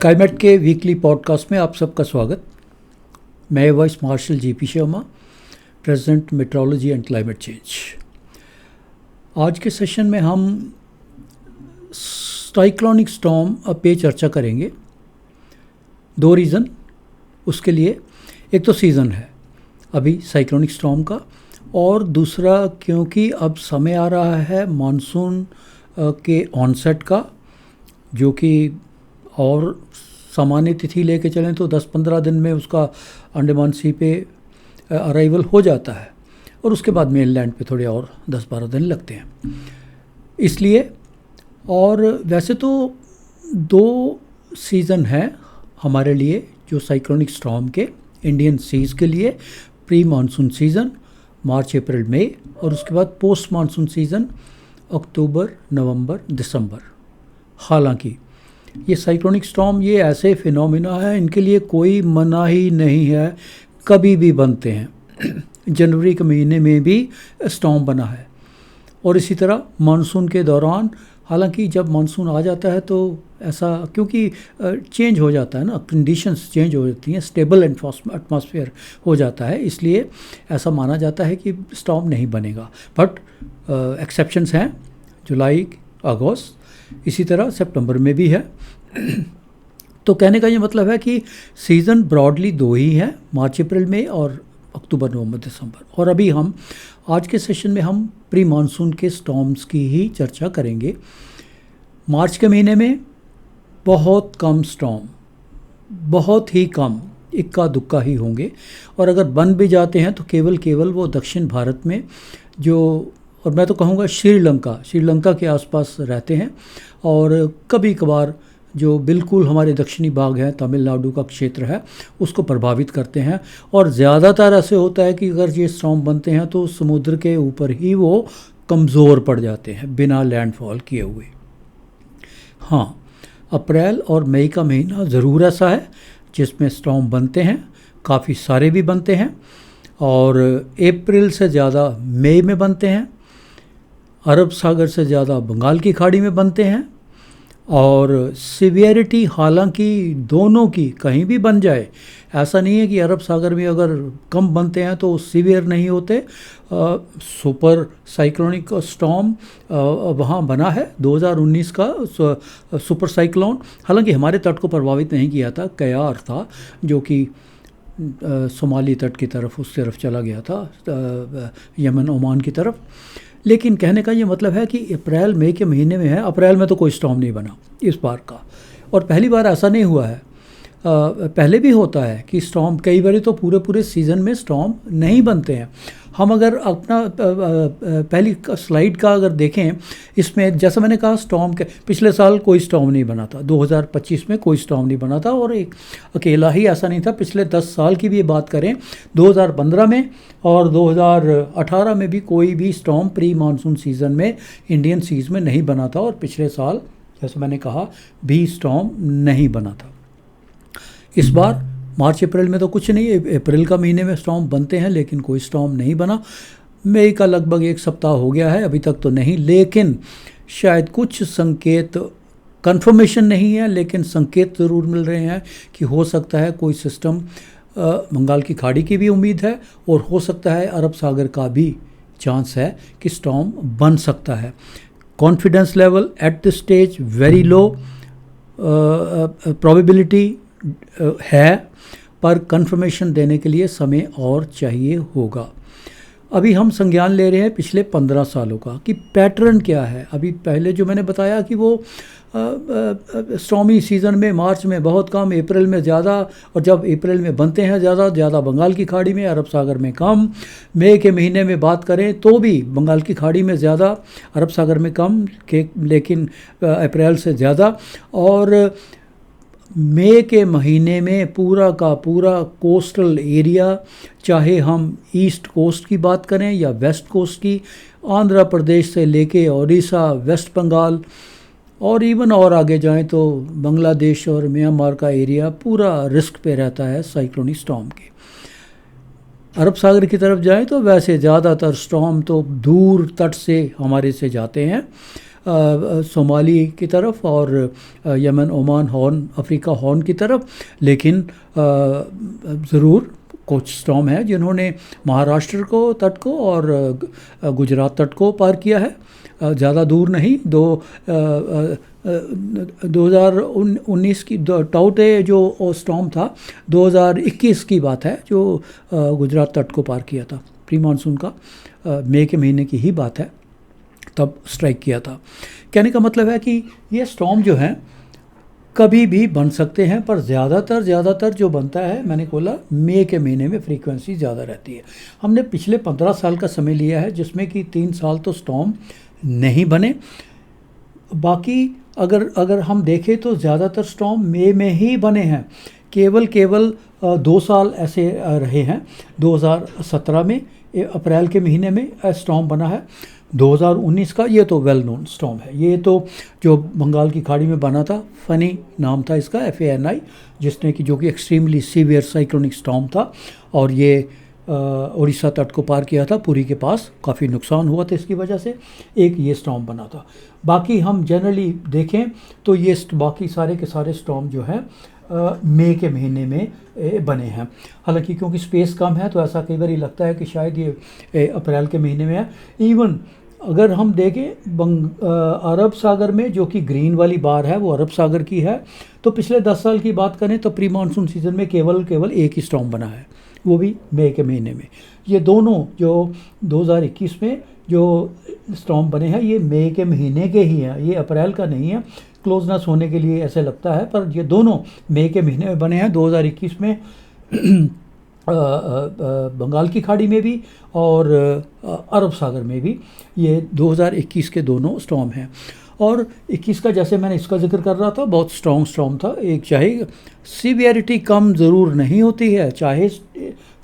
स्काईमेट के weekly podcast में आप सबका स्वागत। मैं vice marshal GP Sharma, president metrology and climate change. आज के सेशन में हम साइक्लोनिक स्टॉर्म पे चर्चा करेंगे। दो रीज़न उसके लिए, एक तो सीज़न है अभी साइक्लोनिक स्टॉर्म का, और दूसरा क्योंकि अब समय आ रहा है मानसून के ऑनसेट का, जो कि और सामान्य तिथि लेके चलें तो 10-15 दिन में उसका अंडमान सी पे अराइवल हो जाता है, और उसके बाद मेनलैंड पे थोड़े और 10-12 दिन लगते हैं। इसलिए, और वैसे तो दो सीज़न हैं हमारे लिए जो साइक्लोनिक स्टॉर्म के, इंडियन सीज़ के लिए प्री मानसून सीज़न मार्च अप्रैल मई, और उसके बाद पोस्ट मानसून सीज़न अक्टूबर नवंबर दिसंबर। हालांकि ये साइक्लोनिक स्टॉर्म ये ऐसे फिनोमिना है, इनके लिए कोई मनाही नहीं है, कभी भी बनते हैं। जनवरी के महीने में भी स्टॉर्म बना है, और इसी तरह मानसून के दौरान, हालांकि जब मानसून आ जाता है तो ऐसा, क्योंकि चेंज हो जाता है ना, कंडीशंस चेंज हो जाती हैं, स्टेबल एटमॉस्फेयर हो जाता है, इसलिए ऐसा माना जाता है कि स्टॉर्म नहीं बनेगा। बट एक्सेप्शंस हैं, जुलाई, अगस्त, इसी तरह सितंबर में भी है। तो कहने का ये मतलब है कि सीज़न ब्रॉडली दो ही हैं, मार्च अप्रैल में और अक्टूबर नवंबर दिसंबर। और अभी हम आज के सेशन में हम प्री मानसून के स्टॉर्म्स की ही चर्चा करेंगे। मार्च के महीने में बहुत कम स्टॉर्म, बहुत ही कम, इक्का दुक्का ही होंगे, और अगर बन भी जाते हैं तो केवल वो दक्षिण भारत में, जो, और मैं तो कहूँगा श्रीलंका के आसपास रहते हैं, और कभी कभार जो बिल्कुल हमारे दक्षिणी भाग है, तमिलनाडु का क्षेत्र है, उसको प्रभावित करते हैं। और ज़्यादातर ऐसे होता है कि अगर ये स्टॉर्म बनते हैं तो समुद्र के ऊपर ही वो कमज़ोर पड़ जाते हैं बिना लैंडफॉल किए हुए। हाँ, अप्रैल और मई का महीना ज़रूर ऐसा है जिसमें स्टॉर्म बनते हैं, काफ़ी सारे भी बनते हैं, और अप्रैल से ज़्यादा मई में बनते हैं, अरब सागर से ज़्यादा बंगाल की खाड़ी में बनते हैं। और सिवियरिटी हालांकि दोनों की कहीं भी बन जाए, ऐसा नहीं है कि अरब सागर में अगर कम बनते हैं तो सीवियर नहीं होते। सुपर साइक्लोनिक स्टॉर्म वहाँ बना है 2019 का सुपर साइक्लोन, हालांकि हमारे तट को प्रभावित नहीं किया था, कयार था जो कि सोमाली तट की तरफ, उस तरफ चला गया था, यमन ओमान की तरफ। लेकिन कहने का ये मतलब है कि अप्रैल मई के महीने में है, अप्रैल में तो कोई स्टॉर्म नहीं बना इस बार का, और पहली बार ऐसा नहीं हुआ है। पहले भी होता है कि स्टॉर्म, कई बार तो पूरे सीज़न में स्टॉर्म नहीं बनते हैं। हम अगर अपना पहली स्लाइड का अगर देखें, इसमें जैसा मैंने कहा स्टॉर्म के पिछले साल कोई स्टॉर्म नहीं बना था, 2025 में कोई स्टॉर्म नहीं बना था, और एक अकेला ही ऐसा नहीं था। पिछले 10 साल की भी बात करें, 2015 में और 2018 में भी कोई भी स्टॉर्म प्री मानसून सीज़न में इंडियन सीज में नहीं बना था, और पिछले साल जैसे मैंने कहा भी स्टॉर्म नहीं बना था। इस बार मार्च अप्रैल में तो कुछ नहीं, अप्रैल का महीने में स्टॉर्म बनते हैं लेकिन कोई स्टॉर्म नहीं बना। मई का लगभग एक सप्ताह हो गया है, अभी तक तो नहीं, लेकिन शायद कुछ संकेत, कंफर्मेशन नहीं है लेकिन संकेत ज़रूर मिल रहे हैं कि हो सकता है कोई सिस्टम, बंगाल की खाड़ी की भी उम्मीद है, और हो सकता है अरब सागर का भी चांस है कि स्टॉर्म बन सकता है। Confidence level at this stage very low, probability है, पर कंफर्मेशन देने के लिए समय और चाहिए होगा। अभी हम संज्ञान ले रहे हैं पिछले 15 सालों का कि पैटर्न क्या है। अभी पहले जो मैंने बताया कि वो स्टॉर्मी सीज़न में मार्च में बहुत कम, अप्रैल में ज़्यादा, और जब अप्रैल में बनते हैं ज़्यादा बंगाल की खाड़ी में, अरब सागर में कम। मई के महीने में बात करें तो भी बंगाल की खाड़ी में ज़्यादा, अरब सागर में कम, लेकिन अप्रैल से ज़्यादा। और मई के महीने में पूरा का पूरा कोस्टल एरिया, चाहे हम ईस्ट कोस्ट की बात करें या वेस्ट कोस्ट की, आंध्र प्रदेश से लेके ओडिशा, वेस्ट बंगाल, और इवन और आगे जाएं तो बांग्लादेश और म्यांमार का एरिया पूरा रिस्क पे रहता है साइक्लोनिक स्टॉर्म के। अरब सागर की तरफ जाएं तो वैसे ज़्यादातर स्टॉर्म तो दूर तट से हमारे से जाते हैं, सोमाली की तरफ और Yemen, Oman, horn, Africa horn की तरफ, लेकिन ज़रूर कुछ स्टॉर्म है जिन्होंने महाराष्ट्र को तट को और गुजरात तट को पार किया है। ज़्यादा दूर नहीं, 2019 की टाउटे जो स्टॉर्म था 2021 की बात है, जो गुजरात तट को पार किया था। प्री मानसून का मई के महीने की ही बात है, तब स्ट्राइक किया था। कहने का मतलब है कि ये स्टॉर्म जो हैं कभी भी बन सकते हैं, पर ज़्यादातर जो बनता है, मैंने बोला मई के महीने में फ्रीक्वेंसी ज़्यादा रहती है। हमने पिछले 15 साल का समय लिया है, जिसमें कि 3 साल तो स्टॉर्म नहीं बने। बाकी अगर हम देखें तो ज़्यादातर स्टॉर्म मई में ही बने हैं। केवल 2 साल ऐसे रहे हैं। 2017 में अप्रैल के महीने में स्टॉर्म बना है। 2019 का ये तो वेल नोन स्टॉर्म है। ये तो जो बंगाल की खाड़ी में बना था, फनी नाम था इसका, FANI, जिसने कि जो कि एक्सट्रीमली सीवियर साइक्लोनिक स्टॉर्म था, और ये उड़ीसा तट को पार किया था। पुरी के पास काफ़ी नुकसान हुआ था इसकी वजह से। एक ये स्टॉर्म बना था। बाकी हम जनरली देखें तो ये बाकी सारे के सारे स्टॉर्म जो हैं मई के महीने में बने हैं। हालांकि क्योंकि स्पेस कम है तो ऐसा कई बार लगता है कि शायद ये अप्रैल के महीने में है। इवन अगर हम देखें अरब सागर में, जो कि ग्रीन वाली बार है वो अरब सागर की है, तो पिछले 10 साल की बात करें तो प्री मानसून सीज़न में केवल एक ही स्टॉर्म बना है, वो भी मई के महीने में। ये दोनों जो 2021 में जो स्टॉर्म बने हैं ये मई के महीने के ही हैं, ये अप्रैल का नहीं है। क्लोजनेस होने के लिए ऐसे लगता है, पर ये दोनों मई के महीने में बने हैं। 2021 में बंगाल की खाड़ी में भी और अरब सागर में भी ये 2021 के दोनों स्टॉर्म हैं। और 21 का जैसे मैंने इसका जिक्र कर रहा था, बहुत स्ट्रॉन्ग स्टॉर्म था। एक चाहे सीवियरिटी कम ज़रूर नहीं होती है, चाहे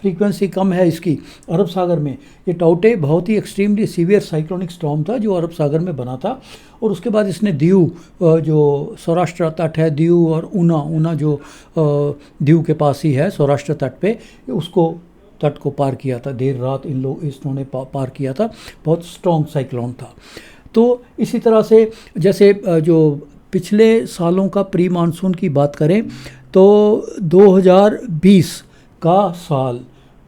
फ्रीक्वेंसी कम है इसकी। अरब सागर में ये टाउटे बहुत ही एक्सट्रीमली सीवियर साइक्लोनिक स्टॉर्म था जो अरब सागर में बना था। और उसके बाद इसने दीव, जो सौराष्ट्र तट है, दीव और ऊना जो दीव के पास ही है सौराष्ट्र तट पे, उसको तट को पार किया था। देर रात इन्होंने पार किया था। बहुत स्ट्रॉन्ग साइक्लोन था। तो इसी तरह से जैसे जो पिछले सालों का प्री मानसून की बात करें तो 2020 का साल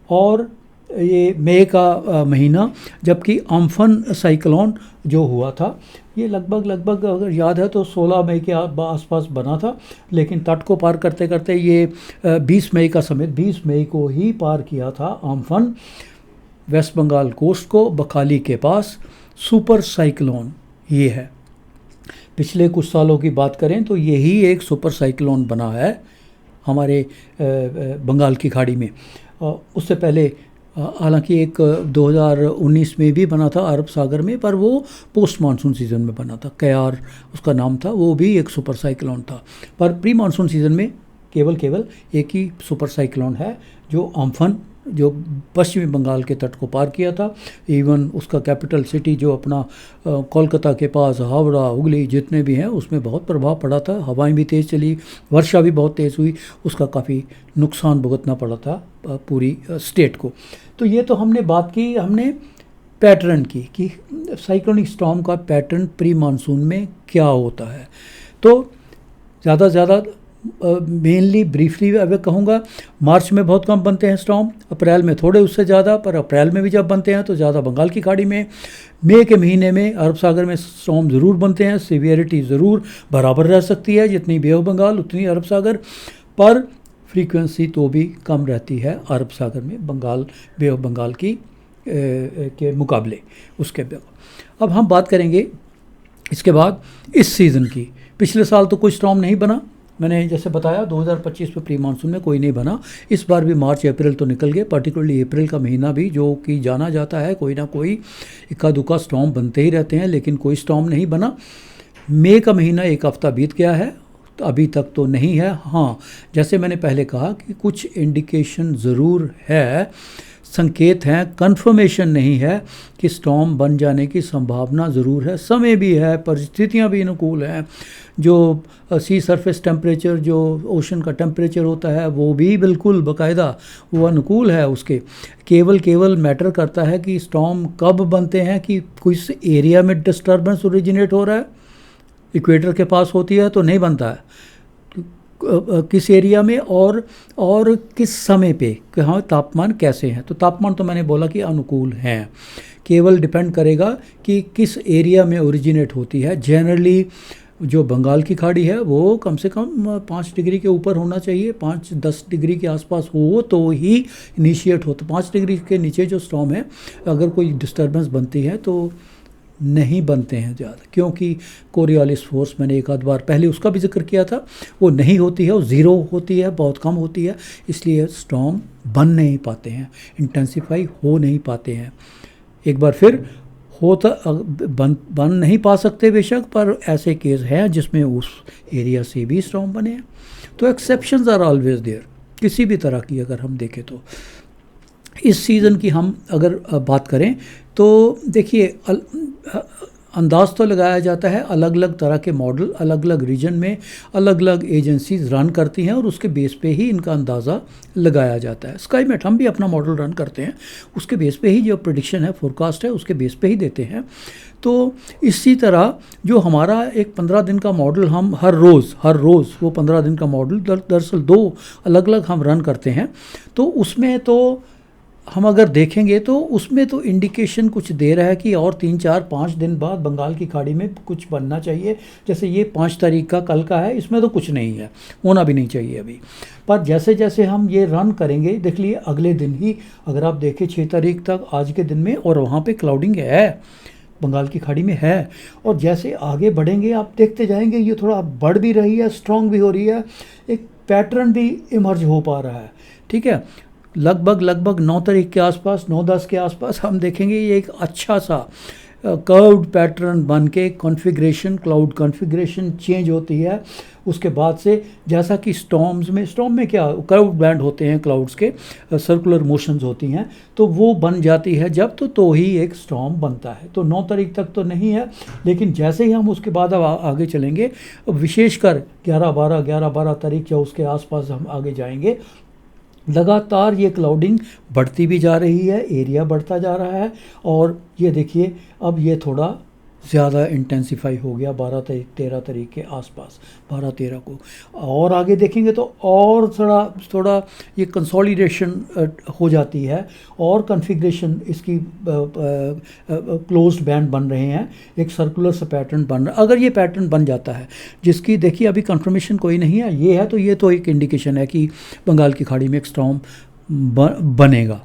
और ये मई का महीना, जबकि अम्फन साइक्लोन जो हुआ था ये लगभग अगर याद है तो 16 मई के आसपास बना था, लेकिन तट को पार करते करते ये 20 मई का समेत 20 मई को ही पार किया था अम्फन। वेस्ट बंगाल कोस्ट को बखाली के पास सुपर साइक्लोन ये है। पिछले कुछ सालों की बात करें तो यही एक सुपर साइक्लोन बना है हमारे बंगाल की खाड़ी में। उससे पहले हालांकि एक 2019 में भी बना था अरब सागर में, पर वो पोस्ट मानसून सीज़न में बना था। कयार उसका नाम था, वो भी एक सुपर साइक्लोन था। पर प्री मानसून सीज़न में केवल एक ही सुपर साइक्लोन है जो अम्फन, जो पश्चिमी बंगाल के तट को पार किया था। इवन उसका कैपिटल सिटी जो अपना कोलकाता के पास, हावड़ा, हुगली जितने भी हैं, उसमें बहुत प्रभाव पड़ा था। हवाएं भी तेज़ चली, वर्षा भी बहुत तेज़ हुई, उसका काफ़ी नुकसान भुगतना पड़ा था पूरी स्टेट को। तो ये तो हमने बात की, हमने पैटर्न की कि साइक्लोनिक स्टॉर्म का पैटर्न प्री मानसून में क्या होता है। तो ज़्यादा मेनली ब्रीफली अगर कहूँगा, मार्च में बहुत कम बनते हैं स्टॉर्म, अप्रैल में थोड़े उससे ज़्यादा, पर अप्रैल में भी जब बनते हैं तो ज़्यादा बंगाल की खाड़ी में। मई के महीने में अरब सागर में स्टॉर्म ज़रूर बनते हैं। सीवियरिटी ज़रूर बराबर रह सकती है, जितनी बे ऑफ बंगाल उतनी अरब सागर, पर फ्रीक्वेंसी तो भी कम रहती है अरब सागर में बंगाल, बे ऑफ बंगाल की के मुकाबले उसके। अब हम बात करेंगे इसके बाद इस सीज़न की। पिछले साल तो कोई स्टॉर्म नहीं बना, मैंने जैसे बताया 2025 में प्री मानसून में कोई नहीं बना। इस बार भी मार्च अप्रैल तो निकल गए, पर्टिकुलरली अप्रैल का महीना भी जो कि जाना जाता है कोई ना कोई इक्का दुक्का स्टॉर्म बनते ही रहते हैं, लेकिन कोई स्टॉर्म नहीं बना। मई का महीना एक हफ्ता बीत गया है, तो अभी तक तो नहीं है। हाँ, जैसे मैंने पहले कहा कि कुछ इंडिकेशन ज़रूर है संकेत हैं, कंफर्मेशन नहीं है कि स्टॉर्म बन जाने की संभावना ज़रूर है। समय भी है, परिस्थितियां भी अनुकूल हैं। जो सी सरफेस टेम्परेचर, जो ओशन का टेम्परेचर होता है, वो भी बिल्कुल बाकायदा वो अनुकूल है उसके। केवल मैटर करता है कि स्टॉर्म कब बनते हैं, कि किस एरिया में डिस्टर्बेंस ओरिजिनेट हो रहा है। इक्वेटर के पास होती है तो नहीं बनता है, किस एरिया में और किस समय पे, कि हाँ तापमान कैसे हैं। तो तापमान तो मैंने बोला कि अनुकूल हैं, केवल डिपेंड करेगा कि किस एरिया में ओरिजिनेट होती है। जनरली जो बंगाल की खाड़ी है वो कम से कम 5 डिग्री के ऊपर होना चाहिए, 5-10 डिग्री के आसपास हो तो ही इनिशिएट हो। तो 5 डिग्री के नीचे जो स्टॉर्म है, अगर कोई डिस्टर्बेंस बनती है तो नहीं बनते हैं ज़्यादा, क्योंकि कोरियोलिस फोर्स मैंने एक आध बार पहले उसका भी जिक्र किया था, वो नहीं होती है, वो ज़ीरो होती है, बहुत कम होती है, इसलिए स्टॉर्म बन नहीं पाते हैं, इंटेंसिफाई हो नहीं पाते हैं। एक बार फिर होता बन नहीं पा सकते बेशक, पर ऐसे केस हैं जिसमें उस एरिया से भी स्टॉर्म बने हैं। तो एक्सेप्शंस आर ऑलवेज देयर, किसी भी तरह की अगर हम देखें तो। इस सीज़न की हम अगर बात करें तो देखिए, अंदाज़ तो लगाया जाता है, अलग अलग तरह के मॉडल अलग अलग रीजन में अलग अलग एजेंसीज रन करती हैं और उसके बेस पे ही इनका अंदाज़ा लगाया जाता है। स्काईमेट हम भी अपना मॉडल रन करते हैं, उसके बेस पे ही जो प्रेडिक्शन है, फोरकास्ट है, उसके बेस पे ही देते हैं। तो इसी तरह जो हमारा एक 15 दिन का मॉडल हम हर रोज़ वो 15 दिन का मॉडल दरअसल 2 अलग अलग हम रन करते हैं। तो उसमें तो हम अगर देखेंगे तो उसमें तो इंडिकेशन कुछ दे रहा है कि और 3-4-5 दिन बाद बंगाल की खाड़ी में कुछ बनना चाहिए। जैसे ये 5 तारीख का कल का है, इसमें तो कुछ नहीं है, होना भी नहीं चाहिए अभी। पर जैसे जैसे हम ये रन करेंगे, देख लिए अगले दिन ही अगर आप देखें 6 तारीख तक आज के दिन में, और वहाँ पे क्लाउडिंग है, बंगाल की खाड़ी में है। और जैसे आगे बढ़ेंगे आप देखते जाएंगे ये थोड़ा बढ़ भी रही है, स्ट्रॉन्ग भी हो रही है, एक पैटर्न भी इमर्ज हो पा रहा है। ठीक है, लगभग 9 तारीख के आसपास, 9-10 के आसपास हम देखेंगे ये एक अच्छा सा कर्व्ड पैटर्न बन के क्लाउड कॉन्फ़िगरेशन चेंज होती है। उसके बाद से जैसा कि स्टॉर्म में क्या कर्व्ड बैंड होते हैं, क्लाउड्स के सर्कुलर मोशंस होती हैं, तो वो बन जाती है जब तो ही एक स्टॉर्म बनता है। तो 9 तारीख तक तो नहीं है, लेकिन जैसे ही हम उसके बाद अब आगे चलेंगे, विशेषकर 11-12 तारीख या उसके आसपास हम आगे जाएंगे, लगातार ये क्लाउडिंग बढ़ती भी जा रही है, एरिया बढ़ता जा रहा है। और ये देखिए अब ये थोड़ा ज़्यादा इंटेंसिफाई हो गया 12-13 तारीख के आसपास, 12-13 को। और आगे देखेंगे तो और थोड़ा ये कंसोलिडेशन हो जाती है, और कॉन्फ़िगरेशन इसकी क्लोज्ड बैंड बन रहे हैं, एक सर्कुलर सा पैटर्न बन रहा है। अगर ये पैटर्न बन जाता है, जिसकी देखिए अभी कंफर्मेशन कोई नहीं है, ये तो एक इंडिकेशन है कि बंगाल की खाड़ी में एक स्टॉर्म बनेगा।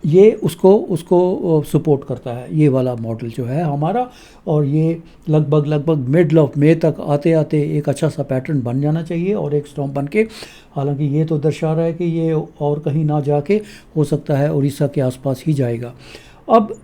ये उसको सपोर्ट करता है ये वाला मॉडल जो है हमारा। और ये लगभग मिडल ऑफ मई तक आते आते एक अच्छा सा पैटर्न बन जाना चाहिए और एक स्टॉर्म बन के, हालांकि ये तो दर्शा रहा है कि ये और कहीं ना जाके हो सकता है उड़ीसा के आसपास ही जाएगा। अब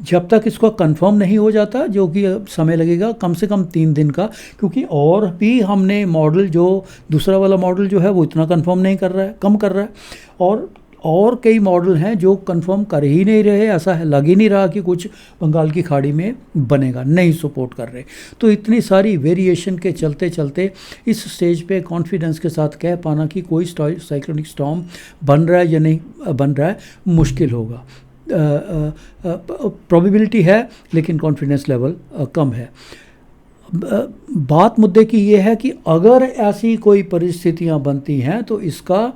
जब तक इसको कंफर्म नहीं हो जाता, जो कि समय लगेगा कम से कम 3 दिन का, क्योंकि और भी हमने मॉडल जो दूसरा वाला मॉडल जो है वो इतना कंफर्म नहीं कर रहा है, कम कर रहा है। और कई मॉडल हैं जो कंफर्म कर ही नहीं रहे, ऐसा है लग ही नहीं रहा कि कुछ बंगाल की खाड़ी में बनेगा, नहीं सपोर्ट कर रहे। तो इतनी सारी वेरिएशन के चलते चलते इस स्टेज पे कॉन्फिडेंस के साथ कह पाना कि कोई साइक्लोनिक स्टॉर्म बन रहा है या नहीं बन रहा है मुश्किल होगा। प्रोबेबिलिटी है लेकिन कॉन्फिडेंस लेवल कम है। बात मुद्दे की ये है कि अगर ऐसी कोई परिस्थितियां बनती हैं तो इसका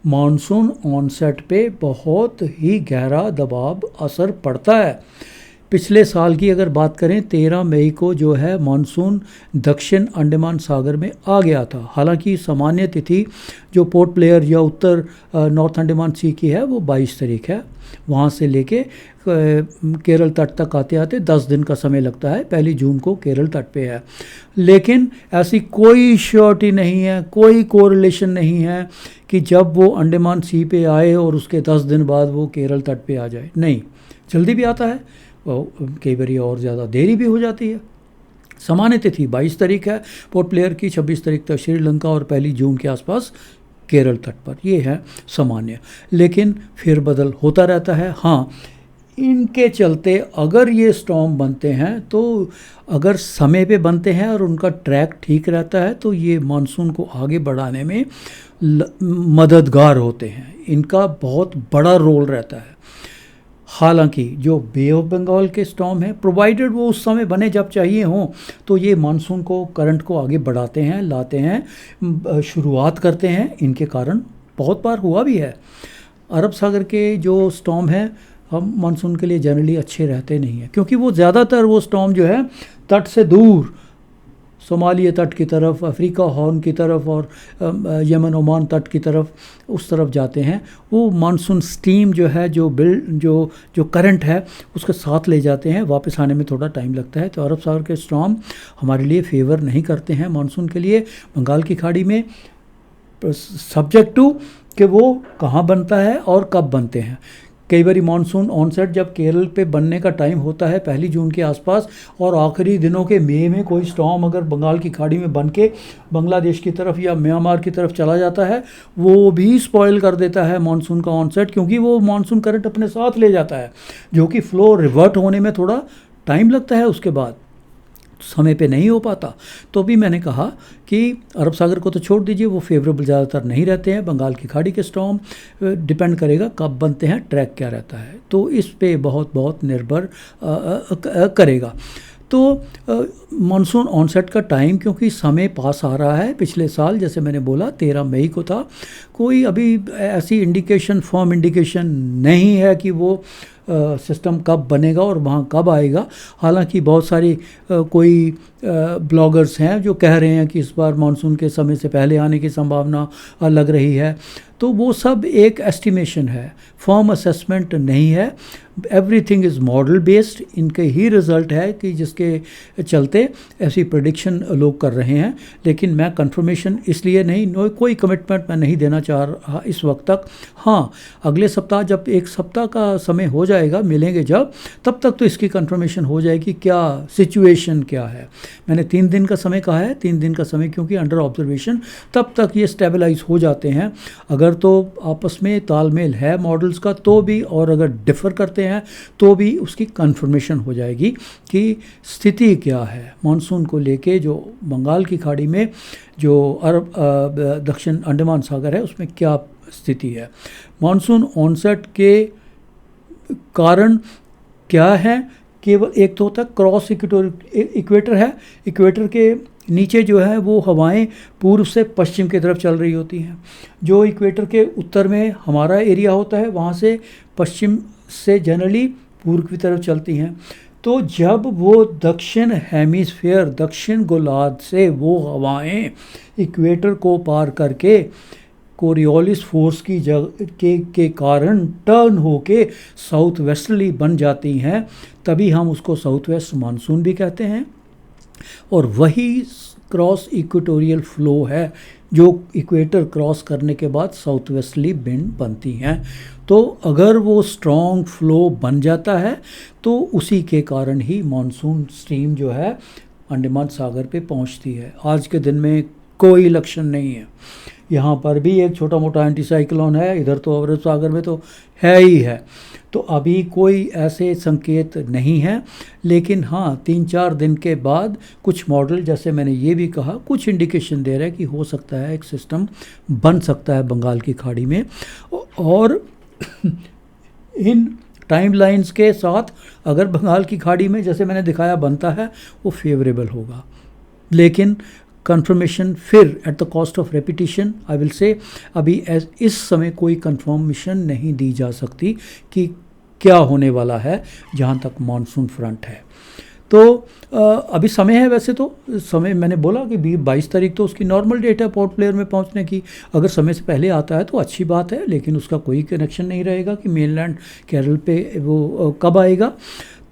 मानसून ऑनसेट पे बहुत ही गहरा दबाव असर पड़ता है। पिछले साल की अगर बात करें, 13 मई को जो है मानसून दक्षिण अंडमान सागर में आ गया था। हालांकि सामान्य तिथि जो पोर्ट ब्लेयर या उत्तर नॉर्थ अंडमान सी की है वो 22 तारीख है। वहाँ से लेके केरल तट तक आते आते 10 दिन का समय लगता है, 1 जून को केरल तट पे है। लेकिन ऐसी कोई श्योरिटी नहीं है, कोई कोरिलेशन नहीं है कि जब वो अंडमान सी पे आए और उसके 10 दिन बाद वो केरल तट पे आ जाए। नहीं, जल्दी भी आता है, कई बार और ज़्यादा देरी भी हो जाती है। सामान्य तिथि 22 तारीख है पोर्ट ब्लेयर की, 26 तारीख तक श्रीलंका और 1 जून के आसपास केरल तट पर, ये है सामान्य, लेकिन फेरबदल होता रहता है। हाँ, इनके चलते अगर ये स्टॉर्म बनते हैं तो अगर समय पे बनते हैं और उनका ट्रैक ठीक रहता है तो ये मानसून को आगे बढ़ाने में मददगार होते हैं, इनका बहुत बड़ा रोल रहता है। हालांकि जो बे ऑफ बंगाल के स्टॉर्म हैं, प्रोवाइडेड वो उस समय बने जब चाहिए हों, तो ये मानसून को, करंट को आगे बढ़ाते हैं, लाते हैं, शुरुआत करते हैं। इनके कारण बहुत बार हुआ भी है। अरब सागर के जो स्टॉर्म हैं हम मानसून के लिए जनरली अच्छे रहते नहीं हैं, क्योंकि वो ज़्यादातर वो स्टॉर्म जो है तट से दूर, सोमालिया तट की तरफ, अफ्रीका हॉर्न की तरफ और यमन ओमान तट की तरफ, उस तरफ जाते हैं। वो मानसून स्टीम जो है, जो करंट है उसके साथ ले जाते हैं, वापस आने में थोड़ा टाइम लगता है। तो अरब सागर के स्टॉर्म हमारे लिए फेवर नहीं करते हैं मानसून के लिए बंगाल की खाड़ी में, सब्जेक्ट टू कि वो कहाँ बनता है और कब बनते हैं। कई बार मानसून ऑनसेट जब केरल पे बनने का टाइम होता है 1 जून के आसपास, और आखिरी दिनों के मई में कोई स्टॉर्म अगर बंगाल की खाड़ी में बन के बांग्लादेश की तरफ या म्यांमार की तरफ चला जाता है, वो भी स्पॉइल कर देता है मानसून का ऑनसेट, क्योंकि वो मानसून करंट अपने साथ ले जाता है, जो कि फ्लो रिवर्ट होने में थोड़ा टाइम लगता है, उसके बाद समय पे नहीं हो पाता। तो भी मैंने कहा कि अरब सागर को तो छोड़ दीजिए, वो फेवरेबल ज़्यादातर नहीं रहते हैं। बंगाल की खाड़ी के स्टॉर्म डिपेंड करेगा कब बनते हैं, ट्रैक क्या रहता है, तो इस पे बहुत निर्भर करेगा। तो मानसून ऑनसेट का टाइम, क्योंकि समय पास आ रहा है, पिछले साल जैसे मैंने बोला 13 मई को था, कोई अभी ऐसी इंडिकेशन, फर्म इंडिकेशन नहीं है कि वो सिस्टम कब बनेगा और वहाँ कब आएगा। हालांकि बहुत सारी कोई ब्लॉगर्स हैं जो कह रहे हैं कि इस बार मानसून के समय से पहले आने की संभावना लग रही है, तो वो सब एक एस्टिमेशन है, फर्म असेसमेंट नहीं है। एवरीथिंग इज़ मॉडल बेस्ड, इनके ही रिज़ल्ट है कि जिसके चलते ऐसी प्रेडिक्शन लोग कर रहे हैं। लेकिन मैं कंफर्मेशन इसलिए नहीं, कोई कमिटमेंट मैं नहीं देना चाह रहा इस वक्त तक। हाँ, अगले सप्ताह जब 1 सप्ताह का समय हो जाएगा, मिलेंगे जब, तब तक तो इसकी कंफर्मेशन हो जाएगी क्या सिचुएशन क्या है। मैंने 3 दिन का समय कहा है, 3 दिन का समय क्योंकि अंडर ऑब्जर्वेशन, तब तक ये स्टेबलाइज हो जाते हैं। अगर तो आपस में तालमेल है मॉडल्स का तो भी, और अगर डिफ़र करते हैं तो भी उसकी कंफर्मेशन हो जाएगी कि स्थिति क्या है मानसून को लेके। जो बंगाल की खाड़ी में जो अरब दक्षिण अंडमान सागर है उसमें क्या स्थिति है, मानसून ऑनसेट के कारण क्या है। केवल एक तो होता है क्रॉस इक्वेटर है, इक्वेटर के नीचे जो है वो हवाएं पूर्व से पश्चिम की तरफ चल रही होती हैं। जो इक्वेटर के उत्तर में हमारा एरिया होता है, वहाँ से पश्चिम से जनरली पूर्व की तरफ चलती हैं। तो जब वो दक्षिण हेमिस्फीयर, दक्षिण गोलार्ध से वो हवाएं इक्वेटर को पार करके कोरियोलिस फोर्स की के कारण टर्न होके साउथ वेस्टर्ली बन जाती हैं, तभी हम उसको साउथ वेस्ट मानसून भी कहते हैं। और वही क्रॉस इक्वेटोरियल फ्लो है जो इक्वेटर क्रॉस करने के बाद साउथ वेस्टर्ली विंड बनती हैं। तो अगर वो स्ट्रॉन्ग फ्लो बन जाता है तो उसी के कारण ही मानसून स्ट्रीम जो है अंडमान सागर पे पहुंचती है। आज के दिन में कोई लक्षण नहीं है। यहाँ पर भी एक छोटा मोटा एंटी साइक्लोन है, इधर तो अरब सागर में तो है ही है। तो अभी कोई ऐसे संकेत नहीं है, लेकिन हाँ 3-4 दिन के बाद कुछ मॉडल, जैसे मैंने ये भी कहा, कुछ इंडिकेशन दे रहा है कि हो सकता है एक सिस्टम बन सकता है बंगाल की खाड़ी में। और इन टाइमलाइंस के साथ अगर बंगाल की खाड़ी में जैसे मैंने दिखाया बनता है वो फेवरेबल होगा। लेकिन कंफर्मेशन फिर at the cost of repetition I will say अभी इस समय कोई कंफर्मेशन नहीं दी जा सकती कि क्या होने वाला है जहाँ तक मानसून फ्रंट है। तो अभी समय है, वैसे तो समय मैंने बोला कि 22 तारीख तो उसकी नॉर्मल डेट है पोर्ट ब्लेयर में पहुंचने की। अगर समय से पहले आता है तो अच्छी बात है, लेकिन उसका कोई कनेक्शन नहीं रहेगा कि मेनलैंड केरल पे वो कब आएगा।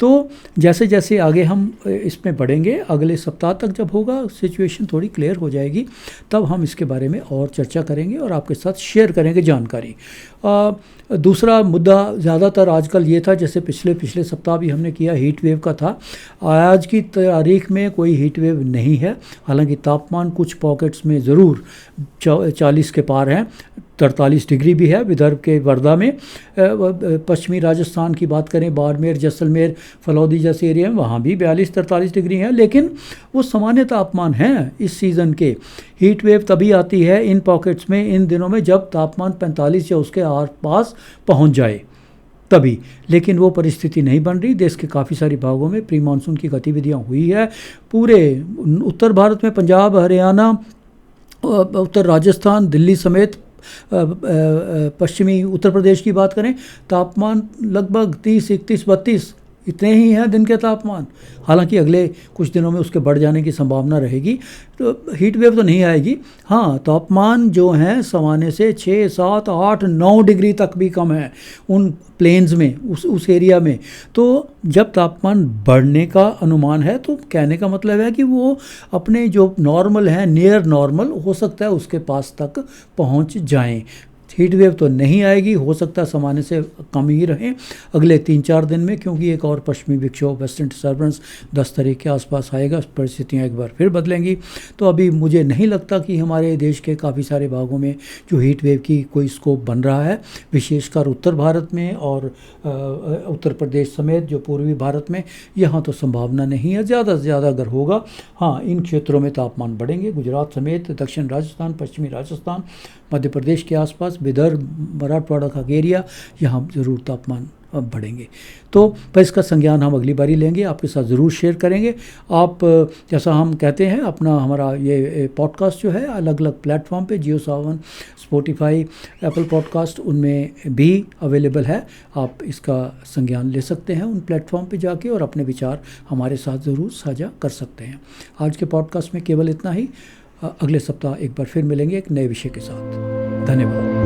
तो जैसे जैसे आगे हम इसमें बढ़ेंगे, अगले सप्ताह तक जब होगा सिचुएशन थोड़ी क्लियर हो जाएगी, तब हम इसके बारे में और चर्चा करेंगे और आपके साथ शेयर करेंगे जानकारी। दूसरा मुद्दा ज़्यादातर आजकल ये था, जैसे पिछले सप्ताह भी हमने किया, हीट वेव का था। आज की तारीख में कोई हीट वेव नहीं है, हालांकि तापमान कुछ पॉकेट्स में ज़रूर 40 के पार हैं। 43 डिग्री भी है विदर्भ के वर्धा में। पश्चिमी राजस्थान की बात करें, बाड़मेर, जैसलमेर, फलौदी जैसे एरिया में, वहाँ भी 42-43 डिग्री है, लेकिन वो सामान्य तापमान हैं इस सीज़न के। हीट वेव तभी आती है इन पॉकेट्स में, इन दिनों में, जब तापमान 45 या उसके आसपास पहुँच जाए तभी। लेकिन वो परिस्थिति नहीं बन रही। देश के काफ़ी सारे भागों में प्री मानसून की गतिविधियाँ हुई है। पूरे उत्तर भारत में पंजाब, हरियाणा, उत्तर राजस्थान, दिल्ली समेत पश्चिमी उत्तर प्रदेश की बात करें, तापमान लगभग 30, 31, 32 इतने ही हैं दिन के तापमान। हालांकि अगले कुछ दिनों में उसके बढ़ जाने की संभावना रहेगी, तो हीट वेव तो नहीं आएगी। हाँ, तापमान जो हैं सामान्य से 6, 7, 8, 9 डिग्री तक भी कम है उन प्लेन्स में, उस एरिया में। तो जब तापमान बढ़ने का अनुमान है, तो कहने का मतलब है कि वो अपने जो नॉर्मल है, नियर नॉर्मल हो सकता है उसके पास तक पहुंच जाएं। हीट वेव तो नहीं आएगी, हो सकता है सामान्य से कम ही रहें अगले 3-4 दिन में, क्योंकि एक और पश्चिमी विक्षोभ, वेस्टर्न डिस्टर्बेंस 10 तारीख के आसपास आएगा। परिस्थितियाँ एक बार फिर बदलेंगी। तो अभी मुझे नहीं लगता कि हमारे देश के काफ़ी सारे भागों में जो हीट वेव की कोई स्कोप बन रहा है, विशेषकर उत्तर भारत में और उत्तर प्रदेश समेत जो पूर्वी भारत में, यहाँ तो संभावना नहीं है। ज़्यादा से ज़्यादा अगर होगा, हाँ, इन क्षेत्रों में तापमान बढ़ेंगे, गुजरात समेत दक्षिण राजस्थान, पश्चिमी राजस्थान, मध्य प्रदेश के आसपास, विदर्भ, मराठवाड़ा का एरिया, यहाँ ज़रूर तापमान बढ़ेंगे। तो पर इसका संज्ञान हम अगली बारी लेंगे, आपके साथ ज़रूर शेयर करेंगे। आप, जैसा हम कहते हैं, अपना हमारा ये पॉडकास्ट जो है अलग अलग प्लेटफॉर्म पे, जियो सावन, स्पॉटिफाई, एप्पल पॉडकास्ट, उनमें भी अवेलेबल है। आप इसका संज्ञान ले सकते हैं उन प्लेटफॉर्म पे जाके और अपने विचार हमारे साथ ज़रूर साझा कर सकते हैं। आज के पॉडकास्ट में केवल इतना ही। अगले सप्ताह एक बार फिर मिलेंगे एक नए विषय के साथ। धन्यवाद।